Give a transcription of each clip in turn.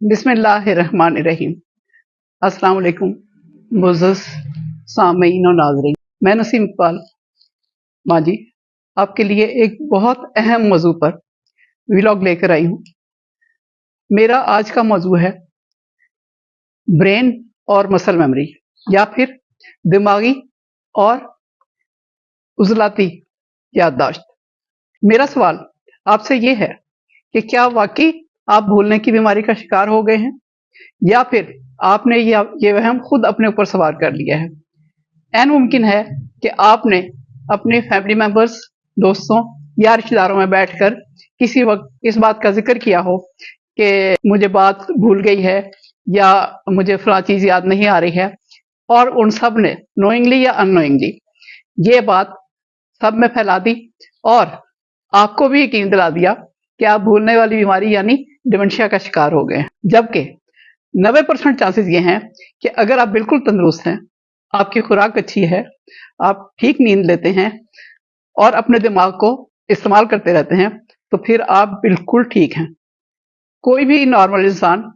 बिस्मिल्लाहिर्रहमानिर्रहीम। अस्सलाम वालेकुम मुअज़्ज़ज़ सामीईन और नाज़रीन। मैं नसीम इकबाल माजी आपके लिए एक बहुत अहम मौजू पर व्लॉग लेकर आई हूँ। मेरा आज का मौजू है ब्रेन और मसल मेमोरी, या फिर दिमागी और उज़लाती याददाश्त। मेरा सवाल आपसे ये है कि क्या वाकई आप भूलने की बीमारी का शिकार हो गए हैं, या फिर आपने ये वहम खुद अपने ऊपर सवार कर लिया है। ऐन मुमकिन है कि आपने अपने फैमिली मेंबर्स, दोस्तों या रिश्तेदारों में बैठकर किसी वक्त इस बात का जिक्र किया हो कि मुझे बात भूल गई है या मुझे फला चीज याद नहीं आ रही है, और उन सब ने नोइंगली या अननोइंगली ये बात सब में फैला दी और आपको भी यकीन दिला दिया कि आप भूलने वाली बीमारी यानी डिमेंशिया का शिकार हो गए हैं। जबकि 90% चांसेस ये हैं कि अगर आप बिल्कुल तंदुरुस्त हैं, आपकी खुराक अच्छी है, आप ठीक नींद लेते हैं और अपने दिमाग को इस्तेमाल करते रहते हैं, तो फिर आप बिल्कुल ठीक हैं। कोई भी नॉर्मल इंसान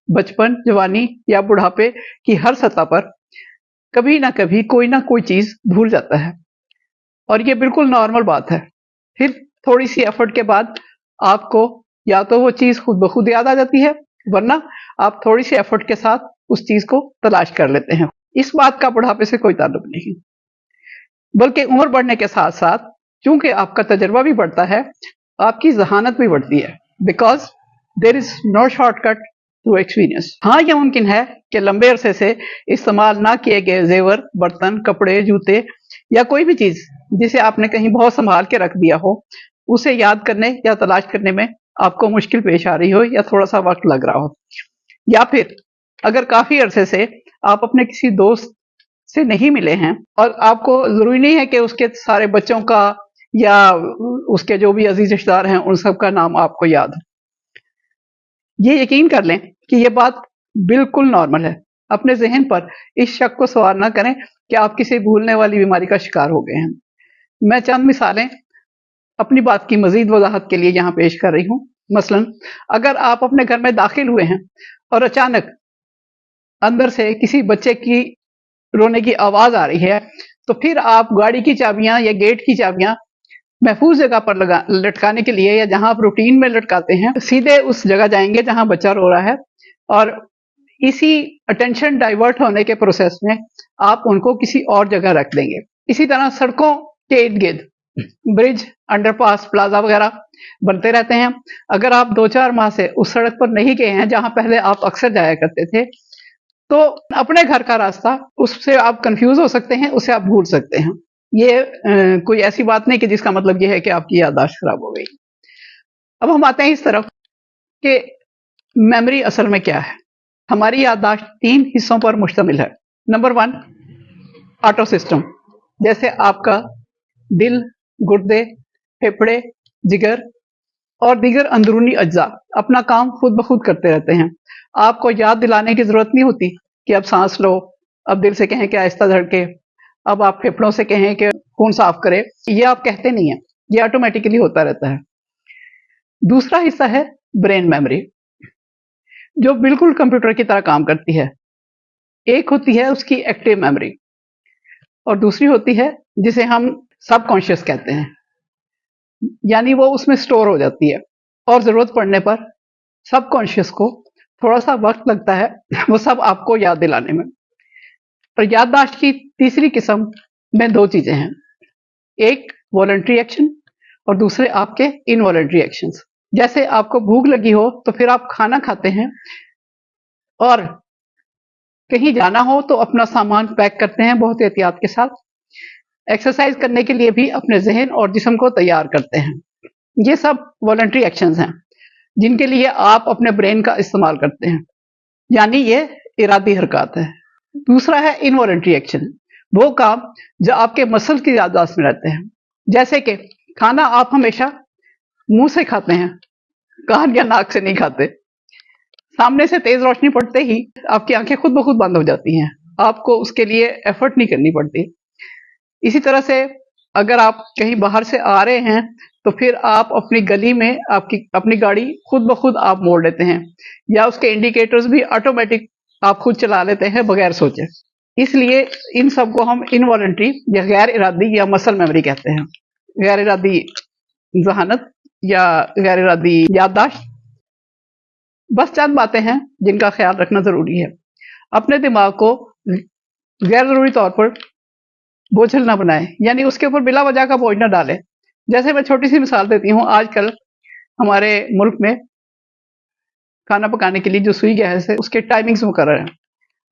बचपन, जवानी या बुढ़ापे की हर सतह पर कभी ना कभी कोई ना कोई चीज भूल जाता है, और ये बिल्कुल नॉर्मल बात है। फिर थोड़ी सी एफर्ट के बाद आपको या तो वो चीज खुद ब खुद याद आ जाती है, वरना आप थोड़ी सी एफर्ट के साथ उस चीज को तलाश कर लेते हैं। इस बात का बुढ़ापे से कोई ताल्लुक नहीं, बल्कि उम्र बढ़ने के साथ साथ चूंकि आपका तजर्बा भी बढ़ता है, आपकी जहानत भी बढ़ती है। Because there is no shortcut to experience. हाँ, यह मुमकिन है कि लंबे अरसे से इस्तेमाल ना किए गए जेवर, बर्तन, कपड़े, जूते या कोई भी चीज जिसे आपने कहीं बहुत संभाल के रख दिया हो, उसे याद करने या तलाश करने में आपको मुश्किल पेश आ रही हो या थोड़ा सा वक्त लग रहा हो। या फिर अगर काफी अरसे से आप अपने किसी दोस्त से नहीं मिले हैं और आपको जरूरी नहीं है कि उसके सारे बच्चों का या उसके जो भी अजीज रिश्तेदार हैं उन सब का नाम आपको याद हो, ये यकीन कर लें कि ये बात बिल्कुल नॉर्मल है। अपने जहन पर इस शक को सवार ना करें कि आप किसी भूलने वाली बीमारी का शिकार हो गए हैं। मैं चंद मिसालें अपनी बात की मजीद वजाहत के लिए यहाँ पेश कर रही हूँ। मसलन, अगर आप अपने घर में दाखिल हुए हैं और अचानक अंदर से किसी बच्चे की रोने की आवाज आ रही है, तो फिर आप गाड़ी की चाबियां या गेट की चाबियां महफूज जगह पर लटकाने के लिए, या जहां आप रूटीन में लटकाते हैं, सीधे उस जगह जाएंगे जहां बच्चा रो रहा है, और इसी अटेंशन डाइवर्ट होने के प्रोसेस में आप उनको किसी और जगह रख देंगे। इसी तरह सड़कों के इर्द गिर्द ब्रिज, अंडरपास, प्लाजा वगैरह बनते रहते हैं। अगर आप 2-4 माह से उस सड़क पर नहीं गए हैं जहां पहले आप अक्सर जाया करते थे, तो अपने घर का रास्ता, उससे आप कंफ्यूज हो सकते हैं, उसे आप भूल सकते हैं। ये कोई ऐसी बात नहीं कि जिसका मतलब ये है कि आपकी याददाश्त खराब हो गई। अब हम आते हैं इस तरफ कि मेमोरी असल में क्या है। हमारी याददाश्त 3 हिस्सों पर मुश्तमिल है। नंबर 1, ऑटो सिस्टम, जैसे आपका दिल, गुर्दे, फेफड़े, जिगर और दीगर अंदरूनी अज्जा अपना काम खुद ब खुद करते रहते हैं। आपको याद दिलाने की जरूरत नहीं होती कि अब सांस लो, अब दिल से कहें कि आहिस्ता धड़के, अब आप फेफड़ों से कहें कि खून साफ करे। ये आप कहते नहीं है, ये ऑटोमेटिकली होता रहता है। दूसरा हिस्सा है ब्रेन मेमोरी, जो बिल्कुल कंप्यूटर की तरह काम करती है। एक होती है उसकी एक्टिव मेमोरी, और दूसरी होती है जिसे हम सबकॉन्शियस कहते हैं, यानी वो उसमें स्टोर हो जाती है, और जरूरत पड़ने पर सबकॉन्शियस को थोड़ा सा वक्त लगता है वो सब आपको याद दिलाने में। और याददाश्त की तीसरी किस्म में 2 चीजें हैं, एक वॉलंटरी एक्शन और दूसरे आपके इनवॉलंटरी एक्शंस। जैसे आपको भूख लगी हो तो फिर आप खाना खाते हैं, और कहीं जाना हो तो अपना सामान पैक करते हैं बहुत एहतियात के साथ। एक्सरसाइज करने के लिए भी अपने जहन और जिस्म को तैयार करते हैं। ये सब वॉलंटरी एक्शंस हैं जिनके लिए आप अपने ब्रेन का इस्तेमाल करते हैं, यानी ये इरादी हरकत है। दूसरा है इनवॉलंटरी एक्शन, वो काम जो आपके मसल की याददाश्त में रहते हैं। जैसे कि खाना आप हमेशा मुंह से खाते हैं, कान या नाक से नहीं खाते। सामने से तेज रोशनी पड़ते ही आपकी आंखें खुद ब खुद बंद हो जाती हैं, आपको उसके लिए एफर्ट नहीं करनी पड़ती। इसी तरह से अगर आप कहीं बाहर से आ रहे हैं تو پھر آپ اپنی گلی میں اپنی گاڑی خود بخود آپ موڑ لیتے ہیں، یا اس کے انڈیکیٹرز بھی آٹومیٹک آپ خود چلا لیتے ہیں بغیر سوچے۔ اس لیے ان سب کو ہم انوالنٹری یا غیر ارادی یا مسل میموری کہتے ہیں، غیر ارادی ذہانت یا غیر ارادی یادداشت۔ بس چند باتیں ہیں جن کا خیال رکھنا ضروری ہے۔ اپنے دماغ کو غیر ضروری طور پر بوجھل نہ بنائیں، یعنی اس کے اوپر بلا وجہ کا بوجھ نہ ڈالیں۔ جیسے میں چھوٹی سی مثال دیتی ہوں، آج کل ہمارے ملک میں کھانا پکانے کے لیے جو سوئی گیس ہے اس کے ٹائمنگز مقرر ہیں۔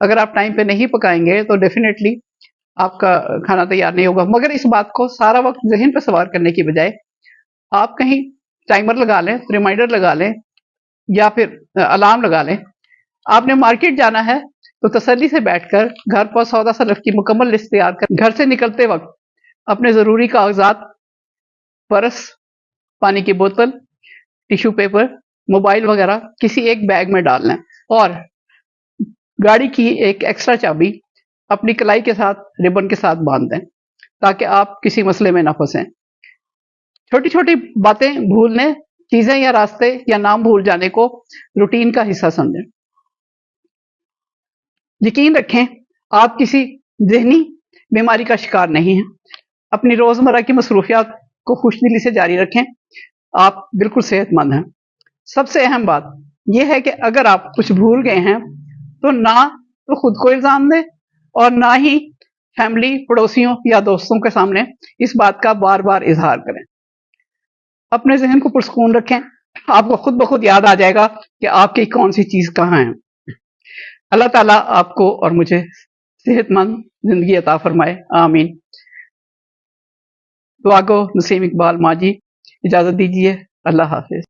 اگر آپ ٹائم پہ نہیں پکائیں گے تو ڈیفینیٹلی آپ کا کھانا تیار نہیں ہوگا۔ مگر اس بات کو سارا وقت ذہن پہ سوار کرنے کی بجائے آپ کہیں ٹائمر لگا لیں، ریمائنڈر لگا لیں، یا پھر الارم لگا لیں۔ آپ نے مارکیٹ جانا ہے تو تسلی سے بیٹھ کر گھر پر سودا صرف کی مکمل لسٹ تیار کر گھر سے نکلتے وقت اپنے ضروری کاغذات، پرس، پانی کی بوتل، ٹیشو پیپر، موبائل وغیرہ کسی ایک بیگ میں ڈال لیں، اور گاڑی کی ایک ایکسٹرا چابی اپنی کلائی کے ساتھ ربن کے ساتھ باندھ دیں تاکہ آپ کسی مسئلے میں نہ پھنسیں۔ چھوٹی چھوٹی باتیں بھولنے، چیزیں یا راستے یا نام بھول جانے کو روٹین کا حصہ سمجھیں۔ یقین رکھیں آپ کسی ذہنی بیماری کا شکار نہیں ہیں۔ اپنی روزمرہ کی مصروفیات کو خوش دلی سے جاری رکھیں، آپ بالکل صحت مند ہیں۔ سب سے اہم بات یہ ہے کہ اگر آپ کچھ بھول گئے ہیں تو نہ تو خود کو الزام دیں اور نہ ہی فیملی، پڑوسیوں یا دوستوں کے سامنے اس بات کا بار بار اظہار کریں۔ اپنے ذہن کو پرسکون رکھیں، آپ کو خود بخود یاد آ جائے گا کہ آپ کی کون سی چیز کہاں ہے۔ اللہ تعالیٰ آپ کو اور مجھے صحت مند زندگی عطا فرمائے، آمین۔ دعا گو نسیم اقبال ماجی، اجازت دیجیے، اللہ حافظ۔